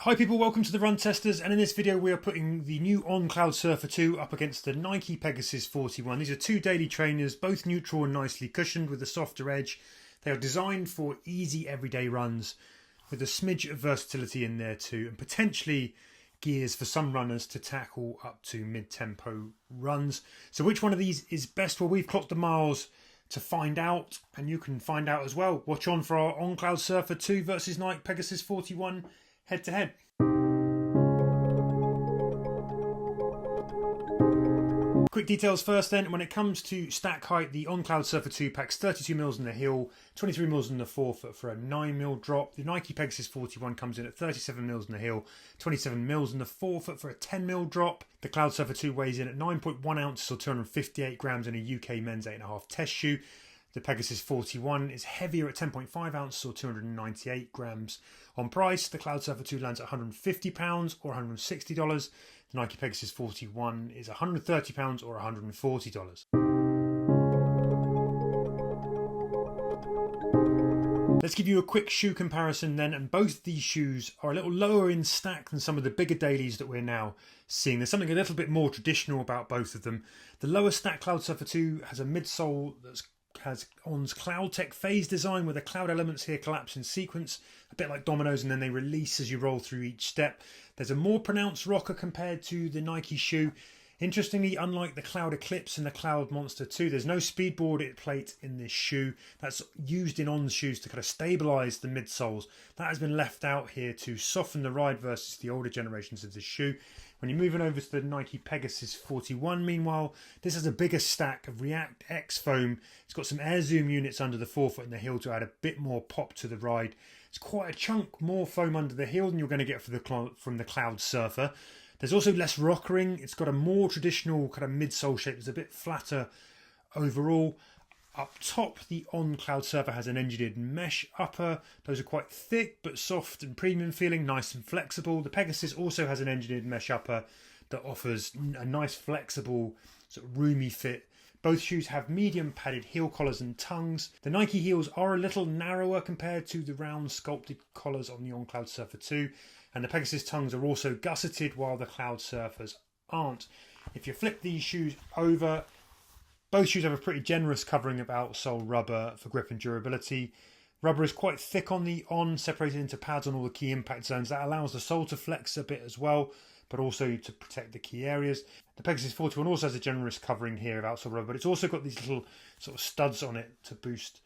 Hi people, welcome to the Run Testers, and in this video we are putting the new On Cloudsurfer 2 up against the Nike Pegasus 41. These are two daily trainers, both neutral and nicely cushioned with a softer edge. They are designed for easy everyday runs with a smidge of versatility in there too, and potentially gears for some runners to tackle up to mid-tempo runs. So which one of these is best? Well, we've clocked the miles to find out, and you can find out as well. Watch on for our On Cloudsurfer 2 versus Nike Pegasus 41 head to head. Quick details first then. When it comes to stack height, the On Cloudsurfer 2 packs 32mm in the heel, 23mm in the forefoot for a 9mm drop. The Nike Pegasus 41 comes in at 37mm in the heel, 27mm in the forefoot for a 10mm drop. The Cloudsurfer 2 weighs in at 9.1 ounces or 258 grams in a UK men's 8.5 test shoe. The Pegasus 41 is heavier at 10.5 ounces or 298 grams. On price, the Cloudsurfer 2 lands at £150 or $160. The Nike Pegasus 41 is £130 or $140. Let's give you a quick shoe comparison then, and both these shoes are a little lower in stack than some of the bigger dailies that we're now seeing. There's something a little bit more traditional about both of them. The lower stack Cloudsurfer 2 has a midsole that has On's Cloud Tech phase design, where the cloud elements here collapse in sequence, a bit like dominoes, and then they release as you roll through each step. There's a more pronounced rocker compared to the Nike shoe. Interestingly, unlike the Cloud Eclipse and the Cloud Monster 2, there's no speedboard plate in this shoe. That's used in On's shoes to kind of stabilise the midsoles. That has been left out here to soften the ride versus the older generations of this shoe. When you're moving over to the Nike Pegasus 41, meanwhile, this has a bigger stack of React X foam. It's got some air zoom units under the forefoot and the heel to add a bit more pop to the ride. It's quite a chunk more foam under the heel than you're going to get from the Cloudsurfer. There's also less rockering. It's got a more traditional kind of midsole shape. It's a bit flatter overall. Up top, the On Cloudsurfer has an engineered mesh upper. Those are quite thick but soft and premium feeling, nice and flexible. The Pegasus also has an engineered mesh upper that offers a nice flexible sort of roomy fit. Both shoes have medium padded heel collars and tongues. The Nike heels are a little narrower compared to the round sculpted collars on the On Cloudsurfer 2. And the Pegasus tongues are also gusseted while the Cloudsurfers aren't. If you flip these shoes over, both shoes have a pretty generous covering of outsole rubber for grip and durability. Rubber is quite thick on the On, separated into pads on all the key impact zones. That allows the sole to flex a bit as well, but also to protect the key areas. The Pegasus 41 also has a generous covering here of outsole rubber, but it's also got these little sort of studs on it to boost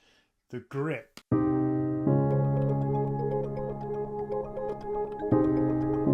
the grip.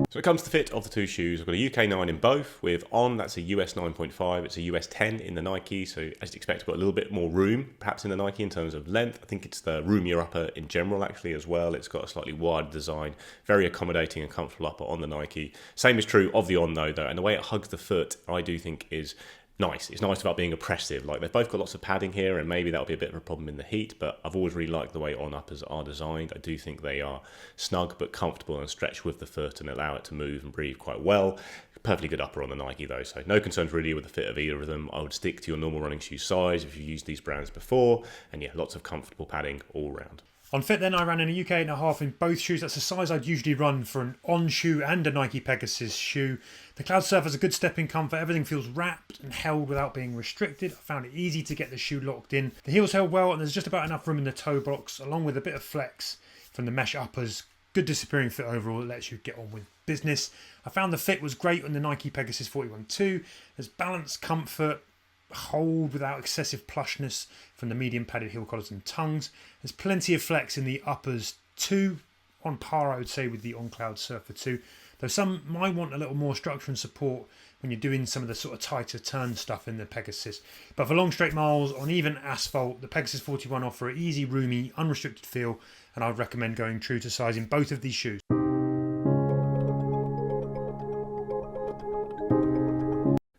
So when it comes to the fit of the two shoes, I've got a UK 9 in both. With On, that's a US 9.5, it's a US 10 in the Nike, so as you'd expect, we've got a little bit more room, perhaps in the Nike in terms of length. I think it's the roomier upper in general actually as well. It's got a slightly wider design, very accommodating and comfortable upper on the Nike. Same is true of the On though, and the way it hugs the foot, I do think is nice. It's nice without being oppressive. Like, they've both got lots of padding here, and maybe that'll be a bit of a problem in the heat, but I've always really liked the way On uppers are designed. I do think they are snug but comfortable and stretch with the foot and allow it to move and breathe quite well. Perfectly good upper on the Nike though, so no concerns really with the fit of either of them. I would stick to your normal running shoe size if you've used these brands before, and yeah, lots of comfortable padding all round. On fit then, I ran in a UK 8.5 in both shoes. That's the size I'd usually run for an On shoe and a Nike Pegasus shoe. The Cloudsurfer has a good step in comfort. Everything feels wrapped and held without being restricted. I found it easy to get the shoe locked in. The heel's held well, and there's just about enough room in the toe box, along with a bit of flex from the mesh uppers. Good disappearing fit overall. It lets you get on with business. I found the fit was great on the Nike Pegasus 41 too. There's balanced comfort, hold without excessive plushness from the medium padded heel collars and tongues. There's plenty of flex in the uppers too, on par I would say with the On Cloudsurfer 2, though some might want a little more structure and support when you're doing some of the sort of tighter turn stuff in the Pegasus. But for long straight miles on even asphalt, the Pegasus 41 offer an easy, roomy, unrestricted feel, and I would recommend going true to size in both of these shoes.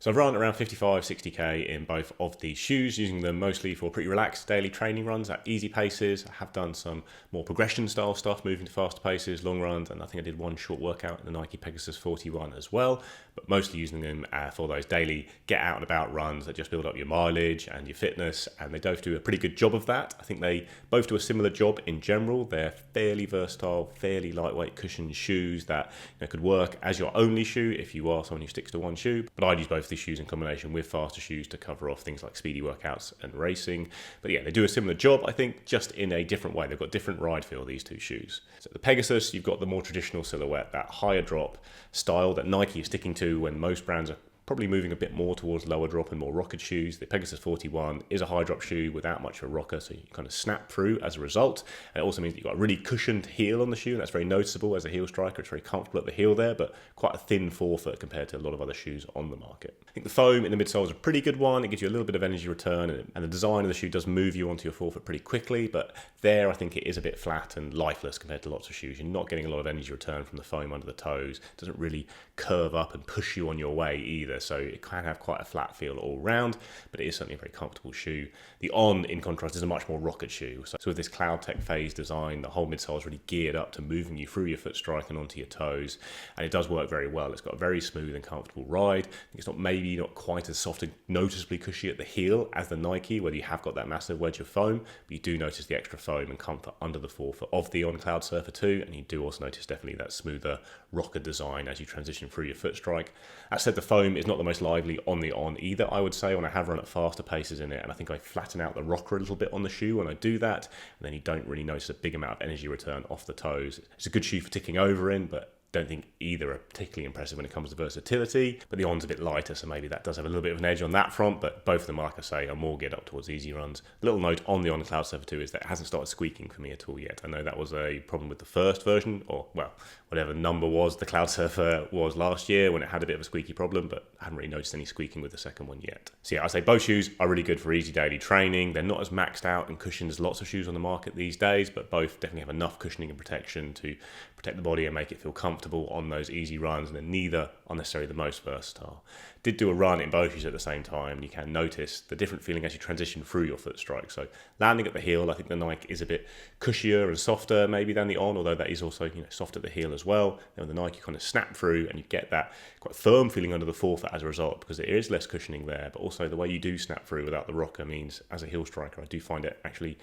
So I've run around 55, 60k in both of these shoes, using them mostly for pretty relaxed daily training runs at easy paces. I have done some more progression style stuff, moving to faster paces, long runs, and I think I did one short workout in the Nike Pegasus 41 as well, but mostly using them for those daily get out and about runs that just build up your mileage and your fitness, and they both do a pretty good job of that. I think they both do a similar job in general. They're fairly versatile, fairly lightweight cushioned shoes that could work as your only shoe if you are someone who sticks to one shoe, but I'd use both these shoes in combination with faster shoes to cover off things like speedy workouts and racing. But yeah, they do a similar job, I think, just in a different way. They've got different ride feel, these two shoes. So the Pegasus, you've got the more traditional silhouette, that higher drop style that Nike is sticking to when most brands are probably moving a bit more towards lower drop and more rocketed shoes. The Pegasus 41 is a high drop shoe without much of a rocker, so you kind of snap through as a result. And it also means that you've got a really cushioned heel on the shoe, and that's very noticeable as a heel striker. It's very comfortable at the heel there, but quite a thin forefoot compared to a lot of other shoes on the market. I think the foam in the midsole is a pretty good one. It gives you a little bit of energy return, and the design of the shoe does move you onto your forefoot pretty quickly, but there I think it is a bit flat and lifeless compared to lots of shoes. You're not getting a lot of energy return from the foam under the toes. It doesn't really curve up and push you on your way either, so it can have quite a flat feel all round, but it is certainly a very comfortable shoe. The On, in contrast, is a much more rocket shoe. So with this Cloud Tech phase design, the whole midsole is really geared up to moving you through your foot strike and onto your toes, and it does work very well. It's got a very smooth and comfortable ride. I think it's maybe not quite as soft and noticeably cushy at the heel as the Nike, where you have got that massive wedge of foam, but you do notice the extra foam and comfort under the forefoot of the On Cloudsurfer 2, and you do also notice definitely that smoother rocker design as you transition through your foot strike. As said, the foam is not the most lively on the On either, I would say, when I have run at faster paces in it, and I think I flatten out the rocker a little bit on the shoe when I do that, and then you don't really notice a big amount of energy return off the toes. It's a good shoe for ticking over in, but don't think either are particularly impressive when it comes to versatility, but the On's a bit lighter, so maybe that does have a little bit of an edge on that front, but both of them, like I say, are more geared up towards easy runs. A little note on the On Cloudsurfer 2 is that it hasn't started squeaking for me at all yet. I know that was a problem with the first version, or, well, whatever number was the Cloudsurfer was last year when it had a bit of a squeaky problem, but I haven't really noticed any squeaking with the second one yet. So yeah, I say both shoes are really good for easy daily training. They're not as maxed out and cushioned as lots of shoes on the market these days, but both definitely have enough cushioning and protection to protect the body and make it feel comfortable on those easy runs, and then neither are necessarily the most versatile. Did do a run in both shoes at the same time, and you can notice the different feeling as you transition through your foot strike. So landing at the heel, I think the Nike is a bit cushier and softer maybe than the On, although that is also soft at the heel as well. And the Nike kind of snap through, and you get that quite firm feeling under the forefoot as a result, because there is less cushioning there. But also the way you do snap through without the rocker means, as a heel striker, I do find it actually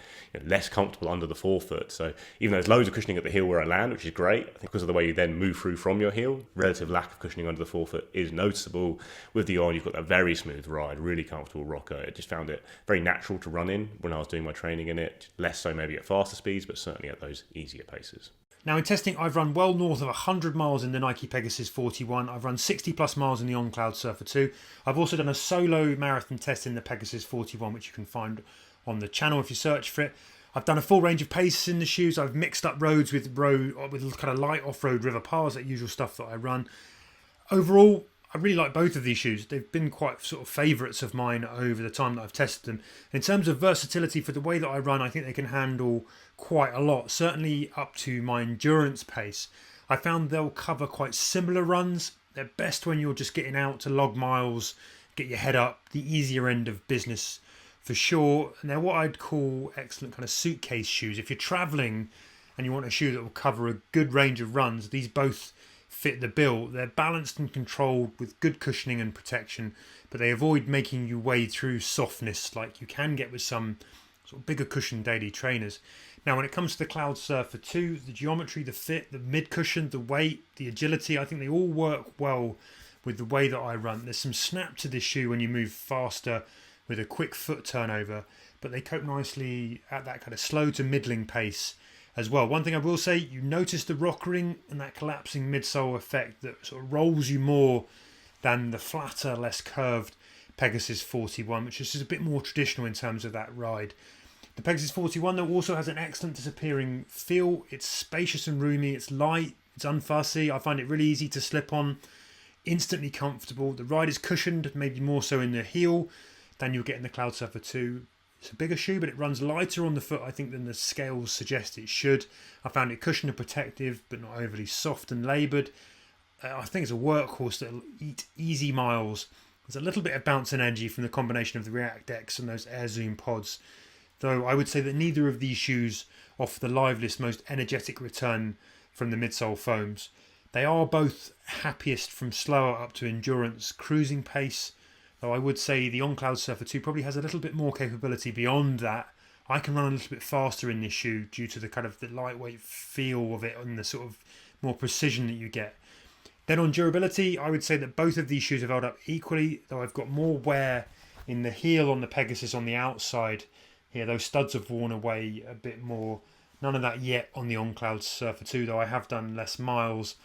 less comfortable under the forefoot. So even though there's loads of cushioning at the heel where I land, which is great, I think because of the way you then move through from your heel, relative lack of cushioning under the forefoot is noticeable. With the On, you've got that very smooth ride, really comfortable rocker. I just found it very natural to run in when I was doing my training in it, less so maybe at faster speeds, but certainly at those easier paces. Now in testing, I've run well north of 100 miles in the Nike Pegasus 41. I've run 60 plus miles in the On Cloudsurfer 2. I've also done a solo marathon test in the Pegasus 41, which you can find on the channel if you search for it. I've done a full range of paces in the shoes. I've mixed up roads with kind of light off-road river paths, that usual stuff that I run. Overall, I really like both of these shoes. They've been quite sort of favourites of mine over the time that I've tested them. In terms of versatility for the way that I run, I think they can handle quite a lot, certainly up to my endurance pace. I found they'll cover quite similar runs. They're best when you're just getting out to log miles, get your head up, the easier end of business for sure. And they're what I'd call excellent kind of suitcase shoes. If you're travelling and you want a shoe that will cover a good range of runs, these both fit the bill. They're balanced and controlled with good cushioning and protection, but they avoid making you wade through softness like you can get with some sort of bigger cushion daily trainers. Now when it comes to the Cloudsurfer 2, the geometry, the fit, the mid cushion, the weight, the agility, I think they all work well with the way that I run. There's some snap to this shoe when you move faster with a quick foot turnover, but they cope nicely at that kind of slow to middling pace as well. One thing I will say, you notice the rockering and that collapsing midsole effect that sort of rolls you more than the flatter, less curved Pegasus 41, which is just a bit more traditional in terms of that ride. The Pegasus 41 though also has an excellent disappearing feel. It's spacious and roomy, it's light, it's unfussy. I find it really easy to slip on, instantly comfortable. The ride is cushioned, maybe more so in the heel than you'll get in the Cloudsurfer 2. It's a bigger shoe, but it runs lighter on the foot, I think, than the scales suggest it should. I found it cushioned and protective, but not overly soft and laboured. I think it's a workhorse that'll eat easy miles There's a little bit of bounce and energy from the combination of the React X and those Air Zoom pods, though I would say that neither of these shoes offer the liveliest, most energetic return from the midsole foams. They are both happiest from slower up to endurance cruising pace, though I would say the On Cloudsurfer 2 probably has a little bit more capability beyond that. I can run a little bit faster in this shoe due to the kind of the lightweight feel of it and the sort of more precision that you get. Then on durability, I would say that both of these shoes have held up equally, though I've got more wear in the heel on the Pegasus on the outside. Here, those studs have worn away a bit more. None of that yet on the On Cloudsurfer 2, though I have done less miles.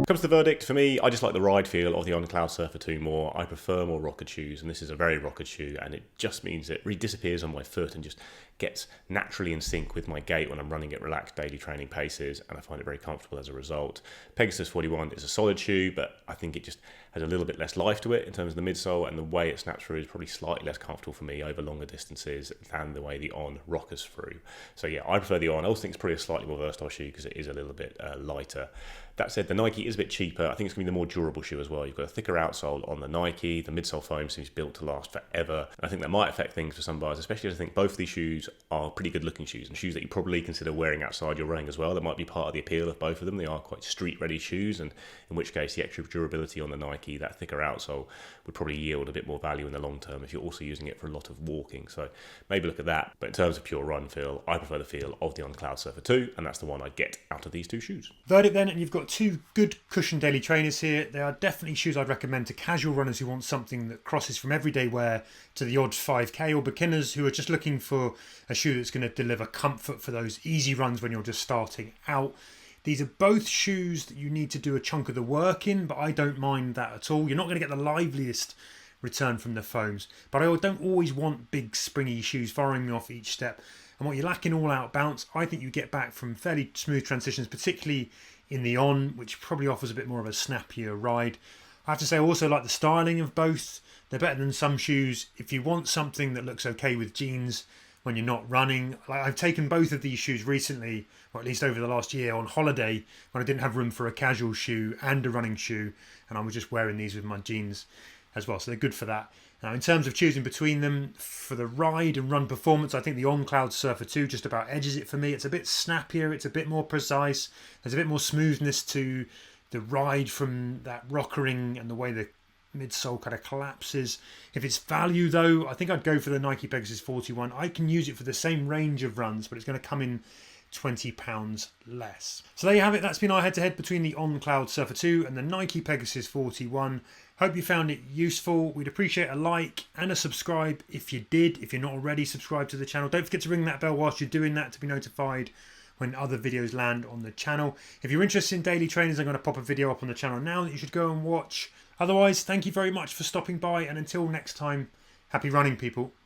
Comes to the verdict, for me, I just like the ride feel of the On Cloudsurfer 2 more. I prefer more rockered shoes, and this is a very rockered shoe, and it just means it really disappears on my foot and just gets naturally in sync with my gait when I'm running at relaxed daily training paces, and I find it very comfortable as a result. Pegasus 41 is a solid shoe, but I think it just has a little bit less life to it in terms of the midsole, and the way it snaps through is probably slightly less comfortable for me over longer distances than the way the On rockers through. So yeah, I prefer the On. I also think it's probably a slightly more versatile shoe because it is a little bit lighter. That said, the Nike is a bit cheaper. I think it's going to be the more durable shoe as well. You've got a thicker outsole on the Nike. The midsole foam seems built to last forever. And I think that might affect things for some buyers, especially as I think both of these shoes are pretty good looking shoes and shoes that you probably consider wearing outside your running as well. That might be part of the appeal of both of them. They are quite street ready shoes, and in which case the extra durability on the Nike, that thicker outsole, would probably yield a bit more value in the long term if you're also using it for a lot of walking. So maybe look at that. But in terms of pure run feel, I prefer the feel of the On Cloudsurfer 2, and that's the one I'd get out of these two shoes. Verdict then, and you've got two good cushion daily trainers here. They are definitely shoes I'd recommend to casual runners who want something that crosses from everyday wear to the odd 5k, or beginners who are just looking for a shoe that's going to deliver comfort for those easy runs when you're just starting out. These are both shoes that you need to do a chunk of the work in, but I don't mind that at all. You're not going to get the liveliest return from the foams, but I don't always want big springy shoes firing me off each step. And what you lack in all-out bounce, I think you get back from fairly smooth transitions, particularly in the On, which probably offers a bit more of a snappier ride. I have to say I also like the styling of both. They're better than some shoes if you want something that looks okay with jeans when you're not running. Like, I've taken both of these shoes recently, or at least over the last year, on holiday when I didn't have room for a casual shoe and a running shoe, and I was just wearing these with my jeans as well, so they're good for that. Now, in terms of choosing between them for the ride and run performance, I think the On Cloudsurfer 2 just about edges it for me. It's a bit snappier, it's a bit more precise, there's a bit more smoothness to the ride from that rockering and the way the midsole kind of collapses. If it's value though, I think I'd go for the Nike Pegasus 41. I can use it for the same range of runs, but it's going to come in £20 less. So there you have it. That's been our head-to-head between the On Cloudsurfer 2 and the Nike Pegasus 41. Hope you found it useful. We'd appreciate a like and a subscribe if you did. If you're not already subscribed to the channel, don't forget to ring that bell whilst you're doing that to be notified when other videos land on the channel. If you're interested in daily trainers, I'm going to pop a video up on the channel now that you should go and watch. Otherwise, thank you very much for stopping by, and until next time, happy running, people.